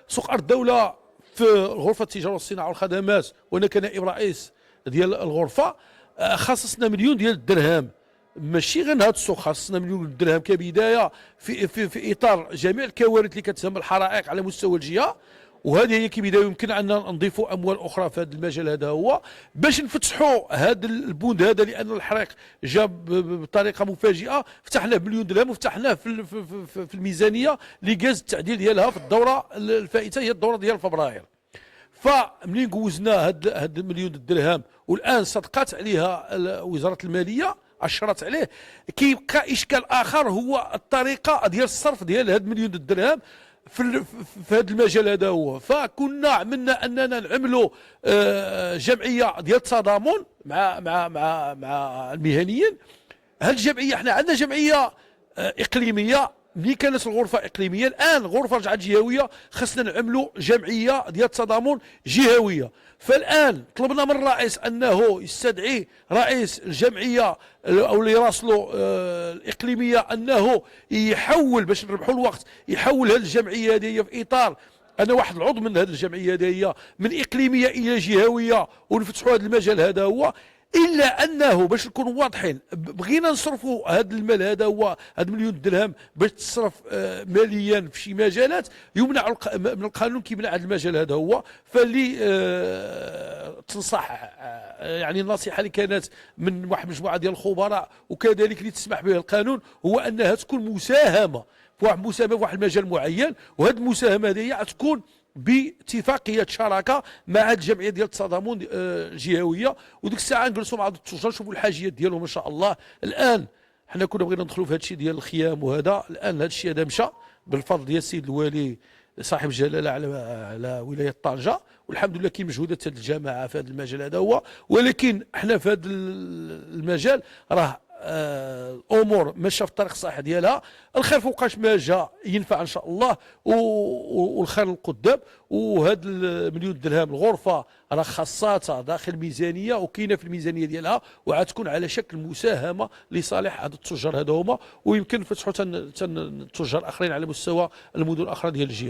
سوق ارض الدوله في غرفه التجاره والصناعه والخدمات، وانا كنائب رئيس ديال الغرفه خصصنا مليون ديال الدرهم. ماشي غير هذا السوق، خاصنا مليون درهم كبدايه في اطار جميع الكوارث اللي كتسمى الحرائق على مستوى الجهه، وهذه هي كبدايه. يمكن ان نضيفوا اموال اخرى في هذا المجال هذا هو باش نفتحوا هذا البوند هذا، لان الحريق جا بطريقه مفاجئه. فتحناه بمليون درهم وفتحناه في الميزانيه اللي جاز التعديل ديالها في الدوره الفائته، هي الدوره ديال فبراير. فمنين جوزنا هاد المليون الدرهم والان صدقات عليها وزاره الماليه، اشرت عليه، كيبقى اشكال اخر هو الطريقه ديال الصرف ديال هاد المليون الدرهم في هذا المجال هذا هو. فكنا عملنا اننا نعملوا جمعيه ديال التضامن مع المهنيين. هذه الجمعيه احنا عندنا جمعيه اقليميه، ملي كانت الغرفه اقليميه، الان غرفه رجعت جهويه، خصنا نعملوا جمعيه ديال التضامن جهويه. فالان طلبنا من الرئيس انه يستدعي رئيس الجمعيه او اللي راسلو الاقليميه انه يحول، باش نربحوا الوقت، يحول هذه الجمعيه هذه في اطار، انا واحد العضو من هذه الجمعيه هذه، من اقليميه الى جهويه، ونفتحوا هذا المجال هذا هو. الا انه باش نكونوا واضحين، بغينا نصرفوا هذا المال هذا هو، هذا مليون درهم باش تصرف ماليا في شي مجالات يمنع من القانون، كيمنع هذا المجال هذا هو. فاللي تنصح يعني النصيحه اللي كانت من واحد مجموعه ديال الخبراء وكذلك اللي تسمح به القانون، هو انها تكون مساهمه في واحد المجال معين، وهذه المساهمه هذه تكون باتفاقيه شراكه مع الجمعيه ديال التضامن الجهويه. وديك الساعه نجلسوا مع التجار نشوفوا الحاجيات ديالهم ان شاء الله. الان حنا كنا بغينا ندخلوا في هذا الشيء ديال الخيام وهذا، الان هذا الشيء هذا مشى بالفضل ديال السيد الوالي صاحب الجلاله على ولايه طنجه، والحمد لله كاين مجهودات هذه الجماعه في هذا المجال هذا هو. ولكن حنا في هذا المجال راه الامور ماشيه في الطريق الصحيح ديالها. الخير فوقاش ما جا ينفع ان شاء الله، والخير القدام. وهذا المليون درهم الغرفه راه خاصاتها داخل الميزانيه وكاينه في الميزانيه ديالها، وغتكون على شكل مساهمه لصالح هذا التجار هذا هما، ويمكن فتحوا تجار اخرين على مستوى المدن الاخرى ديال الجهه.